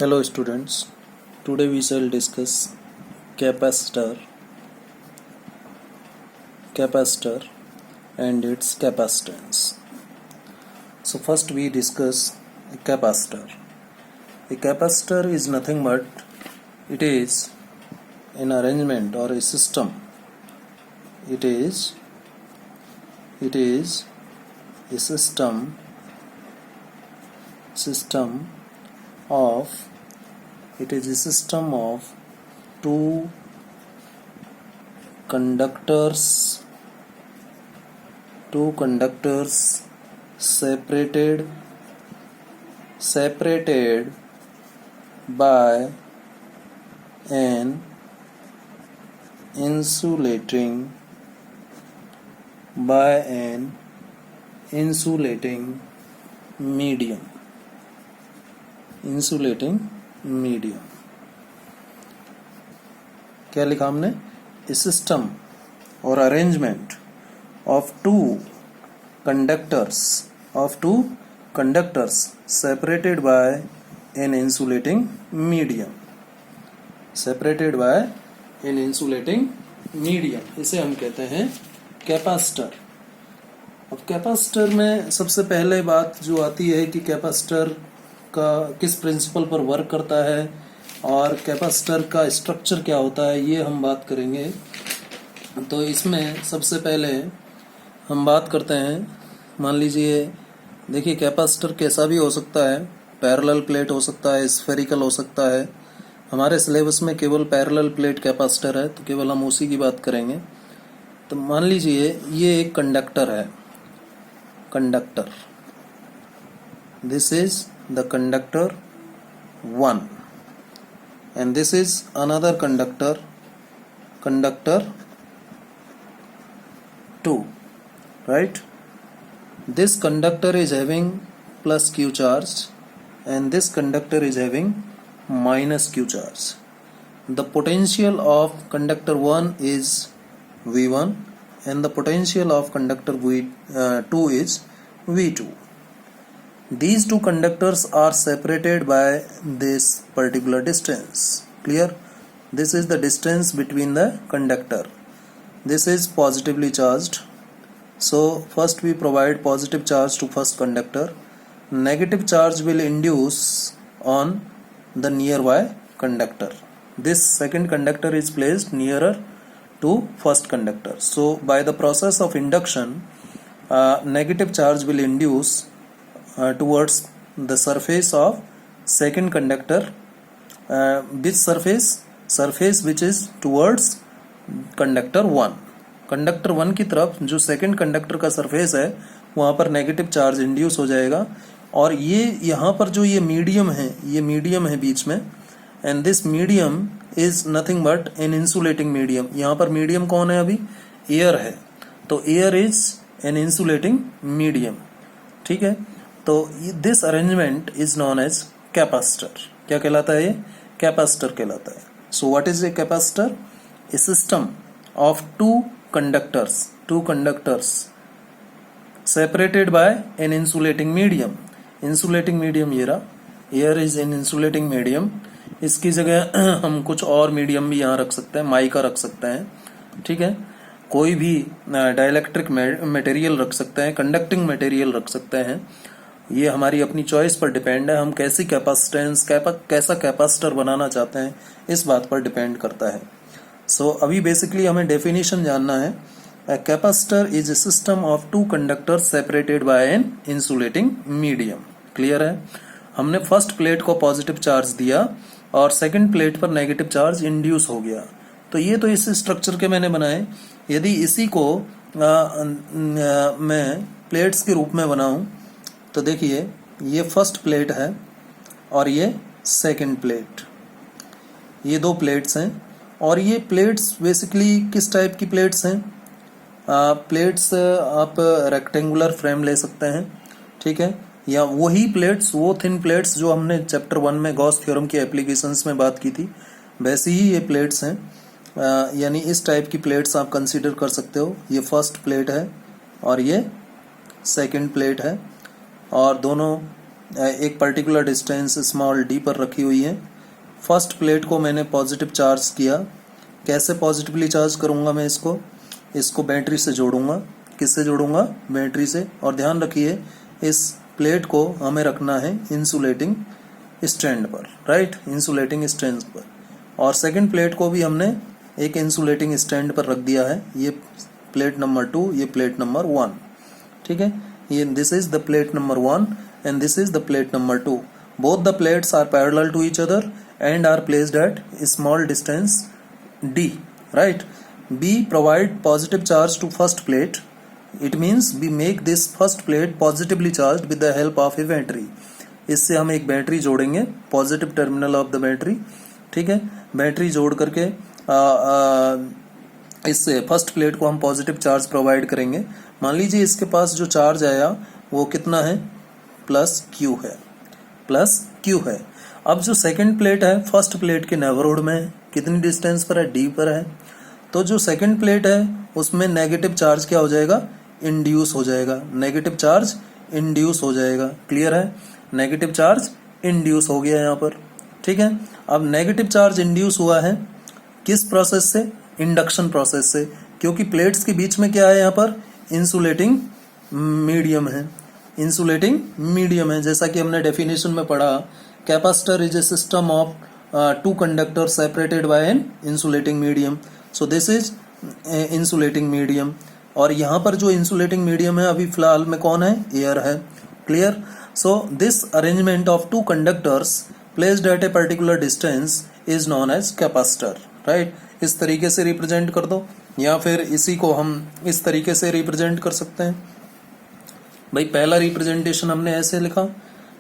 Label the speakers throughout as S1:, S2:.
S1: Hello students, today we shall discuss capacitor and its capacitance. So first we discuss a capacitor. A capacitor is nothing but it is an arrangement or a system. It is a system of two conductors separated by an insulating medium. क्या लिखा हमने? A system और arrangement of two conductors separated by an insulating medium. इसे हम कहते हैं capacitor. अब capacitor में सबसे पहले बात जो आती है कि कैपेसिटर का किस प्रिंसिपल पर वर्क करता है और कैपेसिटर का स्ट्रक्चर क्या होता है, ये हम बात करेंगे. तो इसमें सबसे पहले हम बात करते हैं, मान लीजिए देखिए कैपेसिटर कैसा भी हो सकता है, पैरेलल प्लेट हो सकता है, स्फेरिकल हो सकता है. हमारे सिलेबस में केवल पैरेलल प्लेट कैपेसिटर है तो केवल हम उसी की बात करेंगे. तो मान लीजिए ये एक कंडक्टर है, this is the conductor 1 and this is another conductor 2, right? This conductor is having plus q charge and this conductor is having minus q charge. The potential of conductor 1 is V1 and the potential of conductor 2 is V2. These two conductors are separated by this particular distance. Clear? This is the distance between the conductor. This is positively charged. So first we provide positive charge to first conductor. Negative charge will induce on the nearby conductor. This second conductor is placed nearer to first conductor. So by the process of induction, negative charge will induce towards the surface of second conductor. Which surface which is towards conductor 1. Conductor 1 की तरफ जो second conductor का surface है वहां पर negative charge induce हो जाएगा. और ये यहाँ पर जो ये मीडियम है बीच में, and this medium is nothing but an insulating medium. यहाँ पर मीडियम कौन है? अभी एयर है, तो air is an insulating medium. ठीक है, तो this arrangement is known as capacitor. क्या कहलाता है? ये कैपेसिटर कहलाता है. So what is a capacitor? A system of two conductors separated by an insulating medium. Insulating medium ये रहा, air is an insulating medium. इसकी जगह हम कुछ और मीडियम भी यहाँ रख सकते हैं, माइका रख सकते हैं. ठीक है, कोई भी डाइलेक्ट्रिक मटेरियल रख सकते हैं, कंडक्टिंग मटेरियल रख सकते हैं. ये हमारी अपनी चॉइस पर डिपेंड है, हम कैसी कैपेसिटेंस कैसा कैपेसिटर बनाना चाहते हैं इस बात पर डिपेंड करता है. सो अभी बेसिकली हमें डेफिनेशन जानना है. Capacitor is a system of two conductors separated by an insulating medium. Clear है? हमने फर्स्ट प्लेट को पॉजिटिव चार्ज दिया और सेकंड प्लेट पर नेगेटिव चार्ज इंड्यूस हो गया. तो ये तो इस स्ट्रक्चर के मैंने बनाए. यदि इसी को मैं प्लेट्स के रूप में बनाऊं तो देखिए ये फर्स्ट प्लेट है और ये सेकंड प्लेट, ये दो प्लेट्स हैं. और ये प्लेट्स बेसिकली किस टाइप की प्लेट्स हैं? प्लेट्स आप रेक्टेंगुलर फ्रेम ले सकते हैं. ठीक है, या वही प्लेट्स, वो थिन प्लेट्स जो हमने चैप्टर 1 में गॉस थ्योरम की एप्लीकेशंस में बात की थी, वैसी ही ये प्लेट्स हैं. यानी इस टाइप की प्लेट्स आप कंसीडर कर सकते हो. ये फर्स्ट प्लेट है और ये सेकंड प्लेट है और दोनों एक पर्टिकुलर डिस्टेंस स्मॉल डी पर रखी हुई है। फर्स्ट प्लेट को मैंने पॉजिटिव चार्ज किया। कैसे पॉजिटिवली चार्ज करूँगा मैं इसको बैटरी से जोड़ूंगा। किससे जोड़ूंगा? बैटरी से। और ध्यान रखिए इस प्लेट को हमें रखना है इंसुलेटिंग स्टैंड पर, राइट, इंसुलेटिंग स्टैंड पर। और सेकंड प्लेट को भी हमने एक इंसुलेटिंग स्टैंड पर रख दिया है। ये प्लेट नंबर 2, ये प्लेट नंबर 1, ठीक है। ये this is the plate number 1 and this is the plate number 2. Both the plates are parallel to each other and are placed at a small distance d, right. B provide positive charge to first plate. It means we make this first plate positively charged with the help of a battery. इससे हम एक battery जोड़ेंगे, positive terminal of the battery, ठीक है। Battery जोड़ करके इससे first plate को हम पॉजिटिव चार्ज प्रोवाइड करेंगे। मान लीजिए इसके पास जो चार्ज आया वो कितना है? प्लस क्यू है। अब जो सेकंड प्लेट है फर्स्ट प्लेट के नेबरहुड में है, कितनी डिस्टेंस पर है? डी पर है। तो जो सेकंड प्लेट है उसमें नेगेटिव चार्ज क्या हो जाएगा? इंड्यूस हो जाएगा। नेगेटिव चार्ज इंड्यूस हो जाएगा। क्लियर है? नेगेटिव चार्ज इंड्यूस हो गया यहाँ पर, ठीक है। अब नेगेटिव चार्ज इंड्यूस हुआ है किस प्रोसेस से? इंडक्शन प्रोसेस से, क्योंकि प्लेट्स के बीच में क्या है यहाँ पर? इंसुलेटिंग मीडियम है। इंसुलेटिंग मीडियम है, जैसा कि हमने डेफिनेशन में पढ़ा, capacitor is a system of two conductor separated by an insulating medium. So this is insulating medium. और यहाँ पर जो इंसुलेटिंग मीडियम है अभी फिलहाल में कौन है? एयर है। Clear? So this arrangement of two conductors placed at a particular distance is known as capacitor, right. इस तरीके से रिप्रेजेंट कर दो, या फिर इसी को हम इस तरीके से रिप्रेजेंट कर सकते हैं। भाई पहला रिप्रेजेंटेशन हमने ऐसे लिखा,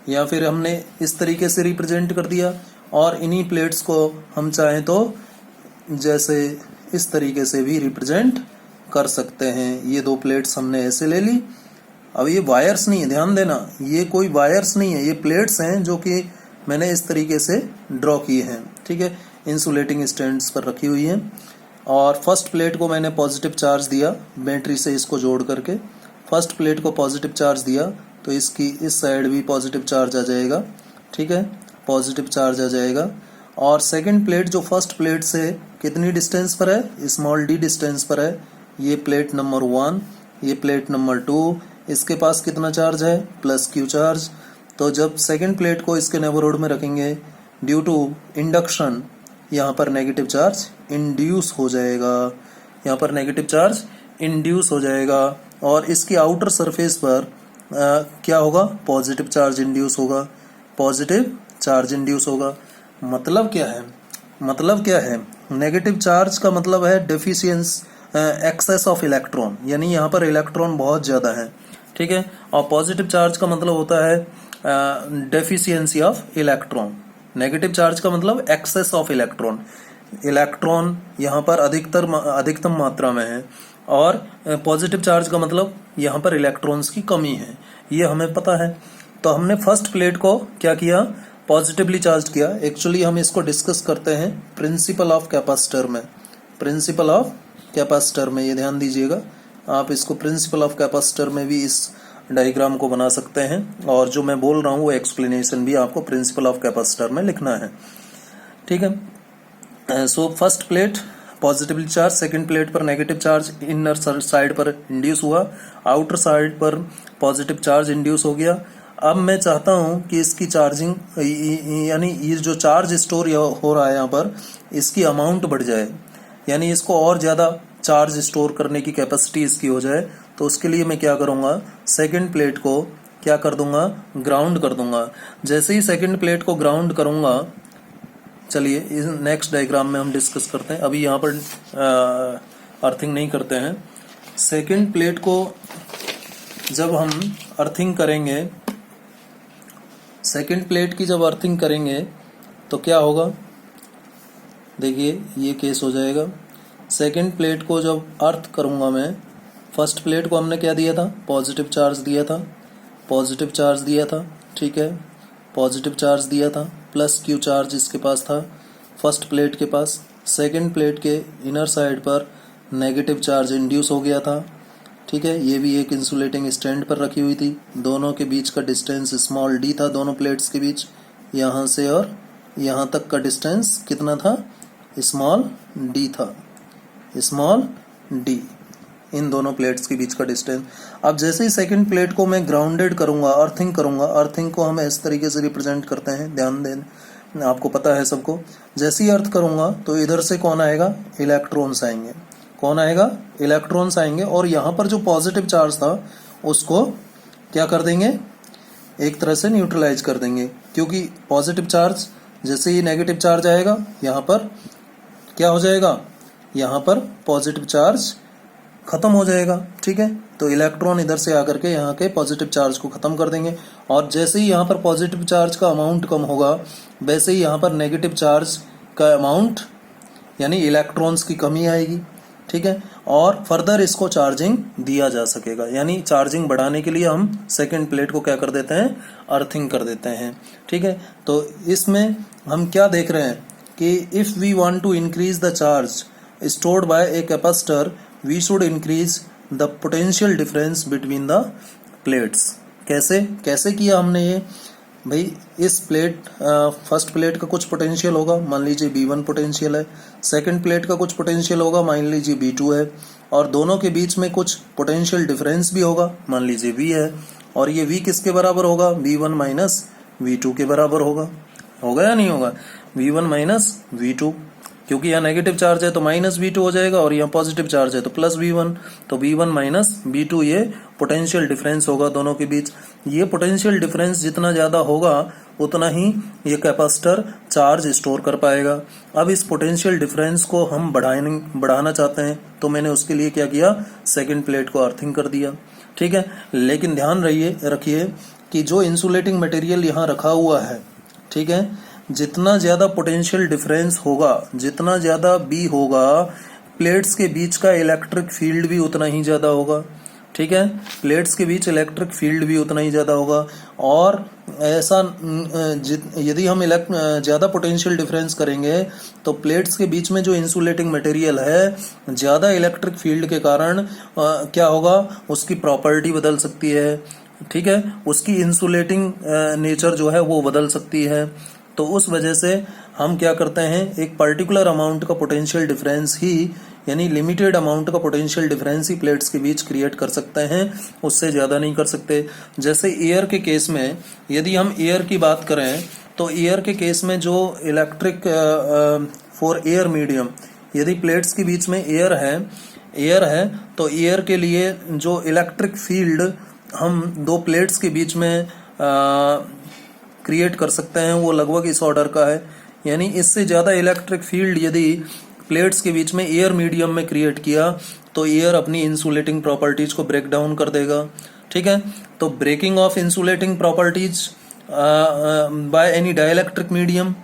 S1: या फिर हमने इस तरीके से रिप्रेजेंट कर दिया, और इन्हीं प्लेट्स को हम चाहें तो जैसे इस तरीके से भी रिप्रेजेंट कर सकते हैं। ये दो प्लेट्स हमने ऐसे ले ली। अब ये वायर्स नहीं है, ध्यान देना, ये कोई वायर्स नहीं है, ये प्लेट्स हैं जो कि मैंने इस तरीके से ड्रॉ किए हैं, ठीक है। इंसुलेटिंग स्टैंड्स पर रखी हुई हैं। और फर्स्ट प्लेट को मैंने पॉजिटिव चार्ज दिया बैटरी से इसको जोड़ करके। फर्स्ट प्लेट को पॉजिटिव चार्ज दिया तो इसकी इस साइड भी पॉजिटिव चार्ज आ जाएगा, ठीक है, पॉजिटिव चार्ज आ जाएगा। और सेकंड प्लेट जो फर्स्ट प्लेट से कितनी डिस्टेंस पर है? स्मॉल डी डिस्टेंस पर है। ये प्लेट नंबर 1, ये प्लेट नंबर 2, इसके पास कितना चार्ज है? Plus Q charge. तो जब सेकंड प्लेट को इसके नेबरहुड में रखेंगे, ड्यू टू इंडक्शन यहाँ पर नेगेटिव चार्ज इंड्यूस हो जाएगा, यहाँ पर नेगेटिव चार्ज इंड्यूस हो जाएगा। और इसकी आउटर सरफेस पर क्या होगा? पॉजिटिव चार्ज इंड्यूस होगा, पॉजिटिव चार्ज इंड्यूस होगा। मतलब क्या है? मतलब क्या है? नेगेटिव चार्ज का मतलब है डेफिशिएंस, एक्सेस ऑफ इलेक्ट्रॉन, यानी यहाँ पर इलेक्ट्रॉन बहुत ज़्यादा है, ठीक है। और पॉजिटिव चार्ज का मतलब होता है deficiency of electron. Negative charge का मतलब एक्सेस ऑफ इलेक्ट्रॉन, इलेक्ट्रॉन यहाँ पर अधिकतम मात्रा में है। और पॉजिटिव चार्ज का मतलब यहाँ पर इलेक्ट्रॉन्स की कमी है, ये हमें पता है। तो हमने फर्स्ट प्लेट को क्या किया? पॉजिटिवली चार्ज किया। एक्चुअली हम इसको डिस्कस करते हैं प्रिंसिपल ऑफ कैपेसिटर में, प्रिंसिपल ऑफ कैपेसिटर में, ये ध्यान दीजिएगा। आप इसको प्रिंसिपल ऑफ कैपेसिटर में भी इस डायग्राम को बना सकते हैं, और जो मैं बोल रहा हूँ वो एक्सप्लेनेशन भी आपको प्रिंसिपल ऑफ कैपेसिटर में लिखना है, ठीक है। So first plate positively charge, second plate पर नेगेटिव चार्ज इनर साइड पर इंड्यूस हुआ, आउटर साइड पर पॉजिटिव चार्ज इंड्यूस हो गया। अब मैं चाहता हूं कि इसकी चार्जिंग, यानी ये जो चार्ज स्टोर हो रहा है यहाँ पर, इसकी अमाउंट बढ़ जाए, यानी इसको और ज़्यादा चार्ज स्टोर करने की कैपेसिटी इसकी हो जाए। तो उसके लिए मैं क्या करूँगा? सेकेंड प्लेट को क्या कर दूंगा? ग्राउंड कर दूंगा। जैसे ही सेकेंड प्लेट को ग्राउंड करूँगा, चलिए इस नेक्स्ट डायग्राम में हम डिस्कस करते हैं, अभी यहाँ पर अर्थिंग नहीं करते हैं। सेकेंड प्लेट को जब हम अर्थिंग करेंगे, सेकेंड प्लेट की जब अर्थिंग करेंगे तो क्या होगा? देखिए ये केस हो जाएगा। सेकेंड प्लेट को जब अर्थ करूँगा मैं, फर्स्ट प्लेट को हमने क्या दिया था? पॉजिटिव चार्ज दिया था, पॉजिटिव चार्ज दिया था, ठीक है, पॉजिटिव चार्ज दिया था, प्लस क्यू चार्ज इसके पास था फर्स्ट प्लेट के पास। सेकंड प्लेट के इनर साइड पर नेगेटिव चार्ज इंड्यूस हो गया था, ठीक है। ये भी एक इंसुलेटिंग स्टैंड पर रखी हुई थी, दोनों के बीच का डिस्टेंस स्मॉल डी था, दोनों प्लेट्स के बीच यहाँ से और यहाँ तक का डिस्टेंस कितना था, स्मॉल डी था, स्मॉल डी, इन दोनों प्लेट्स के बीच का डिस्टेंस। अब जैसे ही सेकंड प्लेट को मैं ग्राउंडेड करूंगा, अर्थिंग करूंगा, अर्थिंग को हम इस तरीके से रिप्रेजेंट करते हैं, ध्यान दें, आपको पता है सबको। जैसे ही अर्थ करूंगा तो इधर से कौन आएगा, इलेक्ट्रॉन्स आएंगे, कौन आएगा, इलेक्ट्रॉन्स आएंगे, और यहाँ पर जो पॉजिटिव चार्ज था उसको क्या कर देंगे, एक तरह से न्यूट्रलाइज कर देंगे, क्योंकि पॉजिटिव चार्ज जैसे ही नेगेटिव चार्ज आएगा यहाँ पर क्या हो जाएगा, यहाँ पर पॉजिटिव चार्ज खत्म हो जाएगा, ठीक है। तो इलेक्ट्रॉन इधर से आकर के यहाँ के पॉजिटिव चार्ज को खत्म कर देंगे, और जैसे ही यहाँ पर पॉजिटिव चार्ज का अमाउंट कम होगा वैसे ही यहाँ पर नेगेटिव चार्ज का अमाउंट यानी इलेक्ट्रॉन्स की कमी आएगी, ठीक है। और फर्दर इसको चार्जिंग दिया जा सकेगा, यानी चार्जिंग बढ़ाने के लिए हम सेकेंड प्लेट को क्या कर देते हैं, अर्थिंग कर देते हैं, ठीक है। तो इसमें हम क्या देख रहे हैं कि if we want to increase the charge stored by a capacitor we should increase the potential difference between the plates। कैसे कैसे किया हमने ये भाई, इस प्लेट फर्स्ट प्लेट का कुछ पोटेंशियल होगा, मान लीजिए V1 पोटेंशियल है, सेकंड प्लेट का कुछ पोटेंशियल होगा, मान लीजिए V2 है, और दोनों के बीच में कुछ पोटेंशियल डिफरेंस भी होगा, मान लीजिए V है, और ये V किसके बराबर होगा, V1 माइनस V2 के बराबर होगा या नहीं होगा, V1 माइनस V2, क्योंकि यहाँ नेगेटिव चार्ज है तो माइनस V2 हो जाएगा, और यहाँ पॉजिटिव चार्ज है तो प्लस V1, तो V1 माइनस V2 ये पोटेंशियल डिफरेंस होगा दोनों के बीच। ये पोटेंशियल डिफरेंस जितना ज़्यादा होगा उतना ही ये कैपेसिटर चार्ज स्टोर कर पाएगा। अब इस पोटेंशियल डिफरेंस को हम बढ़ाना चाहते हैं, तो मैंने उसके लिए क्या किया, सेकेंड प्लेट को अर्थिंग कर दिया, ठीक है। लेकिन ध्यान रखिए कि जो इंसुलेटिंग मटेरियल यहाँ रखा हुआ है, ठीक है, जितना ज्यादा पोटेंशियल डिफरेंस होगा, जितना ज्यादा बी होगा, प्लेट्स के बीच का इलेक्ट्रिक फील्ड भी उतना ही ज्यादा होगा, ठीक है, प्लेट्स के बीच इलेक्ट्रिक फील्ड भी उतना ही ज्यादा होगा। और ऐसा यदि हम ज्यादा पोटेंशियल डिफरेंस करेंगे तो प्लेट्स के बीच में जो इंसुलेटिंग मटेरियल है, ज्यादा इलेक्ट्रिक फील्ड के कारण क्या होगा, उसकी प्रॉपर्टी बदल सकती है, ठीक है, उसकी इंसुलेटिंग नेचर जो है वो बदल सकती है। तो उस वजह से हम क्या करते हैं, एक पर्टिकुलर अमाउंट का पोटेंशियल डिफरेंस ही, यानी लिमिटेड अमाउंट का पोटेंशियल डिफरेंस ही प्लेट्स के बीच क्रिएट कर सकते हैं, उससे ज़्यादा नहीं कर सकते। जैसे एयर के केस में, यदि हम एयर की बात करें तो एयर के केस में जो इलेक्ट्रिक फॉर एयर मीडियम, यदि प्लेट्स के बीच में एयर है तो एयर के लिए जो इलेक्ट्रिक फील्ड हम दो प्लेट्स के बीच में क्रिएट कर सकते हैं वो लगभग इस ऑर्डर का है, यानी इससे ज़्यादा इलेक्ट्रिक फील्ड यदि प्लेट्स के बीच में एयर मीडियम में क्रिएट किया तो एयर अपनी इंसुलेटिंग प्रॉपर्टीज को ब्रेक डाउन कर देगा, ठीक है। तो breaking of insulating properties by any dielectric medium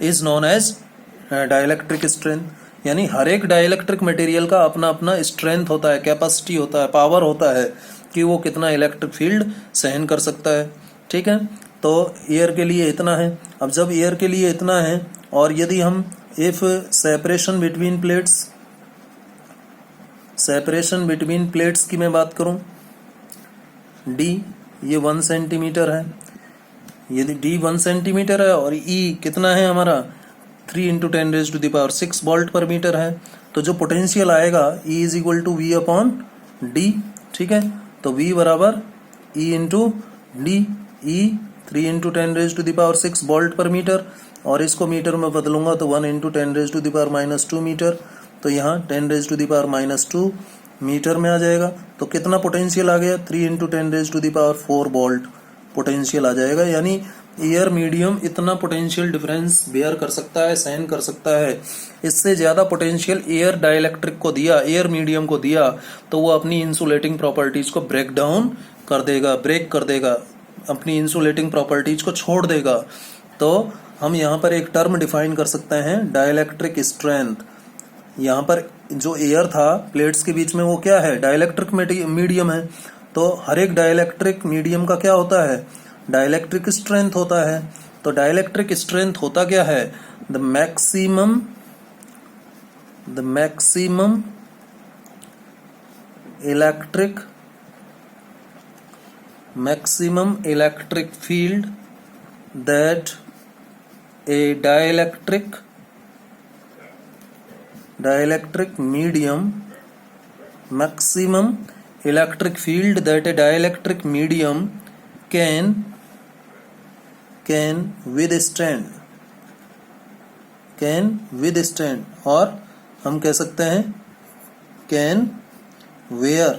S1: is known as dielectric strength, यानी हर एक डाइलेक्ट्रिक मटेरियल का अपना अपना स्ट्रेंथ होता है, कैपेसिटी होता है, पावर होता है कि वो कितना इलेक्ट्रिक फील्ड सहन कर सकता है, ठीक है। तो एयर के लिए इतना है। अब जब एयर के लिए इतना है, और यदि हम इफ सेपरेशन बिटवीन प्लेट्स की मैं बात करूं, डी ये 1 सेंटीमीटर है, यदि डी 1 सेंटीमीटर है और ई कितना है हमारा 3 × 10⁶ वोल्ट पर मीटर है, तो जो पोटेंशियल आएगा E is equal to V upon D, ठीक है। तो V बराबर E into D, E 3 × 10⁶ volt per metre, और इसको मीटर में बदलूंगा तो 1 × 10⁻² मीटर, तो यहाँ 10⁻² मीटर में आ जाएगा। तो कितना पोटेंशियल आ गया, 3 × 10⁴ वोल्ट पोटेंशियल आ जाएगा, यानी एयर मीडियम इतना पोटेंशियल डिफरेंस बेयर कर सकता है, सहन कर सकता है। इससे ज्यादा पोटेंशियल एयर डाइलेक्ट्रिक को दिया, एयर मीडियम को दिया, तो वो अपनी इंसुलेटिंग प्रॉपर्टीज को ब्रेक कर देगा, अपनी इंसुलेटिंग प्रॉपर्टीज को छोड़ देगा। तो हम यहाँ पर एक टर्म डिफाइन कर सकते हैं, डाइलेक्ट्रिक स्ट्रेंथ। यहाँ पर जो एयर था प्लेट्स के बीच में वो क्या है, डाइलेक्ट्रिक मीडियम है, तो हर एक डाइलेक्ट्रिक मीडियम का क्या होता है, डाइलेक्ट्रिक स्ट्रेंथ होता है। तो डाइलेक्ट्रिक स्ट्रेंथ होता क्या है, the maximum electric maximum electric field that a dielectric medium, maximum electric field that a dielectric medium can withstand, और हम कह सकते हैं can wear,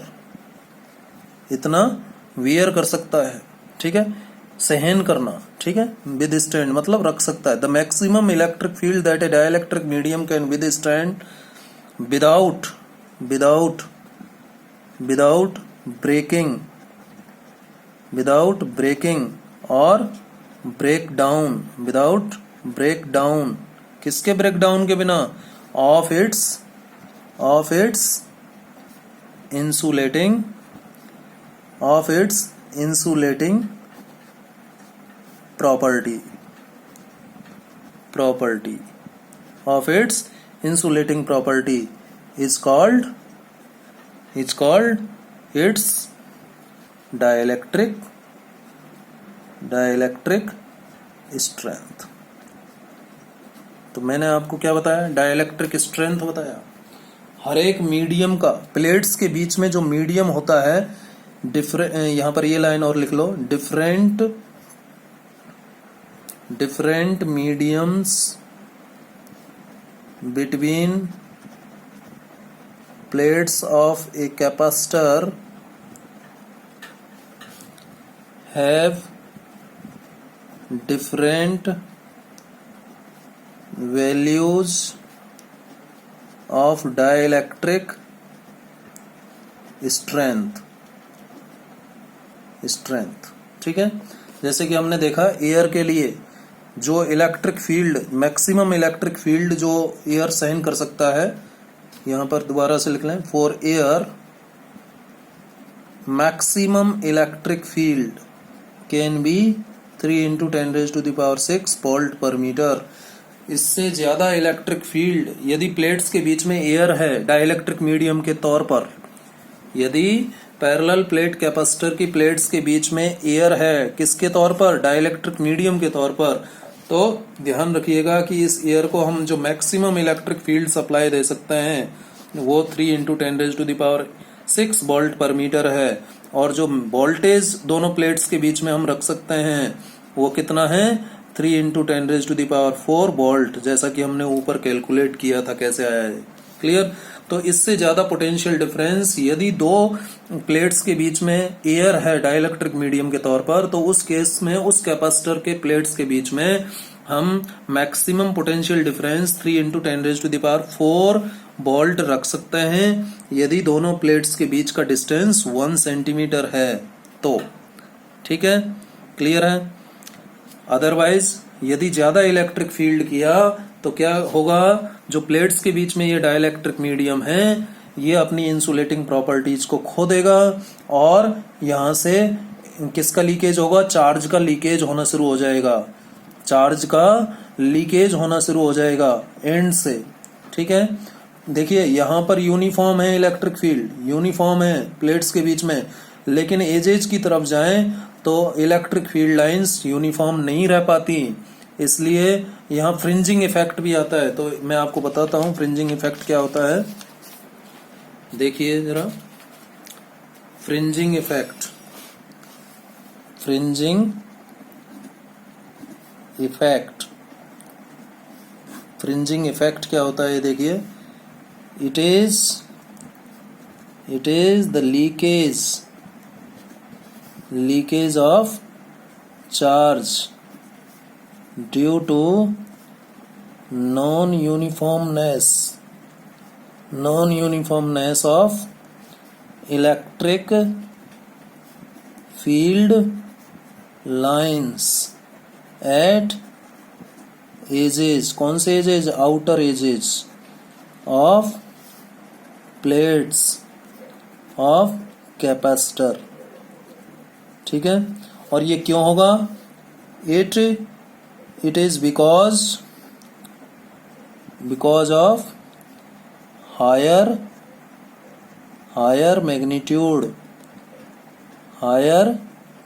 S1: इतना wear कर सकता है, ठीक है, सहन करना, ठीक है, withstand मतलब रख सकता है. The maximum electric field that a dielectric medium can withstand without breaking or breakdown, किसके breakdown के बिना, of its insulating property of its insulating property is called its dielectric strength. तो मैंने आपको क्या बताया, डाइलेक्ट्रिक स्ट्रेंथ बताया. हर एक मीडियम का, प्लेट्स के बीच में जो मीडियम होता है, यहां पर ये लाइन और लिख लो, different mediums between plates of a capacitor have different values of dielectric strength. ठीक है, जैसे कि हमने देखा एयर के लिए जो electric field, maximum electric field जो एयर सहन कर सकता है, यहां पर दोबारा से लिख लें, for air maximum electric field can be 3 × 10⁻⁶ volt per metre. इससे ज्यादा इलेक्ट्रिक फील्ड यदि प्लेट्स के बीच में एयर है डाइलेक्ट्रिक मीडियम के तौर पर, यदि पैरेलल प्लेट कैपेसिटर की प्लेट्स के बीच में एयर है, किसके तौर पर, डाइलेक्ट्रिक मीडियम के तौर पर, तो ध्यान रखिएगा कि इस एयर को हम जो मैक्सिमम इलेक्ट्रिक फील्ड सप्लाई दे सकते हैं वो 3 × 10⁻⁶ वोल्ट पर मीटर है, और जो वोल्टेज दोनों प्लेट्स के बीच में हम रख सकते हैं वो कितना है, 3 × 10⁴ वोल्ट, जैसा कि हमने ऊपर कैलकुलेट किया था कैसे आया है. क्लियर. तो इससे ज्यादा पोटेंशियल डिफरेंस यदि दो प्लेट्स के बीच में एयर है डाइलेक्ट्रिक मीडियम के तौर पर, तो उस केस में उस कैपेसिटर के प्लेट्स के बीच में हम मैक्सिमम पोटेंशियल डिफरेंस 3 × 10⁴ वोल्ट रख सकते हैं यदि दोनों प्लेट्स के बीच का डिस्टेंस 1 सेंटीमीटर है तो. ठीक है, क्लियर है. अदरवाइज यदि ज्यादा इलेक्ट्रिक फील्ड किया तो क्या होगा, जो प्लेट्स के बीच में ये डाइलेक्ट्रिक मीडियम है ये अपनी इंसुलेटिंग प्रॉपर्टीज को खो देगा, और यहां से किसका लीकेज होगा, चार्ज का लीकेज होना शुरू हो जाएगा, एंड से. ठीक है, देखिए यहां पर यूनिफॉर्म है इलेक्ट्रिक फील्ड, यूनिफॉर्म है प्लेट्स के बीच में, लेकिन एजेज की तरफ जाएं तो इलेक्ट्रिक फील्ड लाइंस यूनिफॉर्म नहीं रह पाती, इसलिए यहाँ फ्रिंजिंग इफेक्ट भी आता है. तो मैं आपको बताता हूँ फ्रिंजिंग इफेक्ट क्या होता है. देखिए जरा, फ्रिंजिंग इफेक्ट क्या होता है, देखिए, it is the leakage of charge due to non-uniformness of electric field lines at edges. कौन से edges, outer edges of plates of capacitor. ठीक है, और ये क्यों होगा, it is because of higher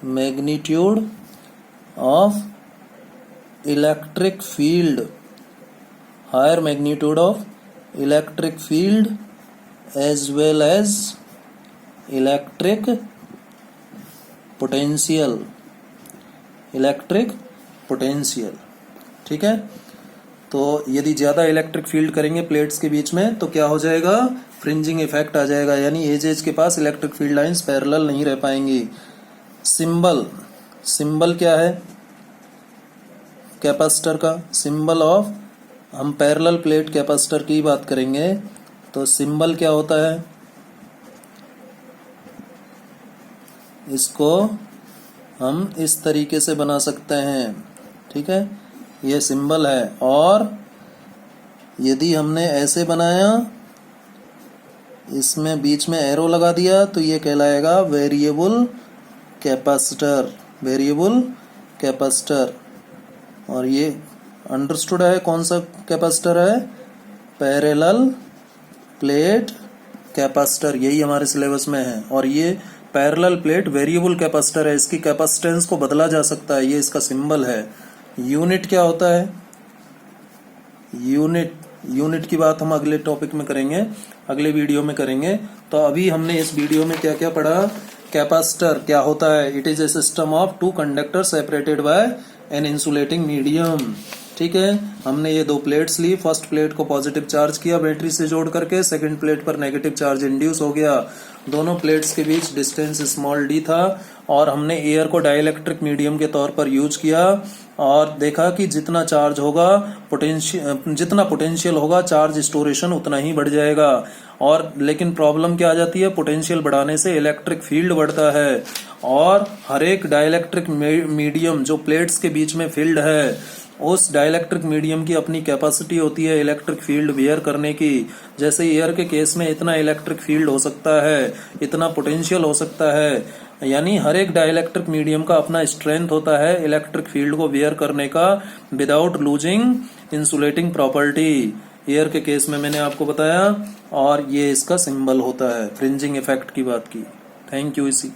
S1: magnitude of electric field, higher magnitude of electric field as well as electric potential, ठीक है। तो यदि ज्यादा इलेक्ट्रिक फील्ड करेंगे प्लेट्स के बीच में तो क्या हो जाएगा, फ्रिंजिंग इफेक्ट आ जाएगा, यानी एज के पास इलेक्ट्रिक फील्ड लाइंस पैरेलल नहीं रह पाएंगी। सिंबल क्या है कैपेसिटर का, सिंबल ऑफ, हम पैरेलल प्लेट कैपेसिटर की बात करेंगे तो सिंबल क्या होता है, इसको हम इस तरीके से बना सकते हैं, ठीक है, ये सिंबल है। और यदि हमने ऐसे बनाया, इसमें बीच में एरो लगा दिया तो ये कहलाएगा वेरिएबल कैपेसिटर। और ये अंडरस्टूड है कौन सा कैपेसिटर है, पैरेलल प्लेट कैपेसिटर, यही हमारे सिलेबस में है। और ये पैरेलल प्लेट वेरिएबल कैपेसिटर है, इसकी कैपेसिटेंस को बदला जा सकता है, ये इसका सिंबल है। यूनिट क्या होता है, यूनिट की बात हम अगले टॉपिक में करेंगे, अगले वीडियो में करेंगे। तो अभी हमने इस वीडियो में क्या क्या पढ़ा, कैपेसिटर क्या होता है, it is a system of two conductor separated by an insulating medium, ठीक है। हमने ये दो प्लेट्स ली, फर्स्ट प्लेट को पॉजिटिव चार्ज किया बैटरी से जोड़ करके, सेकंड प्लेट पर नेगेटिव चार्ज इंड्यूस हो गया, दोनों प्लेट्स के बीच डिस्टेंस स्मॉल डी था, और हमने एयर को डाइलेक्ट्रिक मीडियम के तौर पर यूज किया और देखा कि जितना चार्ज होगा जितना पोटेंशियल होगा चार्ज स्टोरेशन उतना ही बढ़ जाएगा। और लेकिन प्रॉब्लम क्या आ जाती है, पोटेंशियल बढ़ाने से इलेक्ट्रिक फील्ड बढ़ता है, और हर एक डाइलेक्ट्रिक मीडियम जो प्लेट्स के बीच में फील्ड है, उस डाइलेक्ट्रिक मीडियम की अपनी कैपेसिटी होती है इलेक्ट्रिक फील्ड बियर करने की। जैसे एयर के केस में इतना इलेक्ट्रिक फील्ड हो सकता है, इतना पोटेंशियल हो सकता है, यानी हर एक डाइलेक्ट्रिक मीडियम का अपना स्ट्रेंथ होता है इलेक्ट्रिक फील्ड को बियर करने का without losing insulating property. Air के केस में मैंने आपको बताया, और ये इसका सिंबल होता है, फ्रिंजिंग इफेक्ट की बात की। Thank you. इसी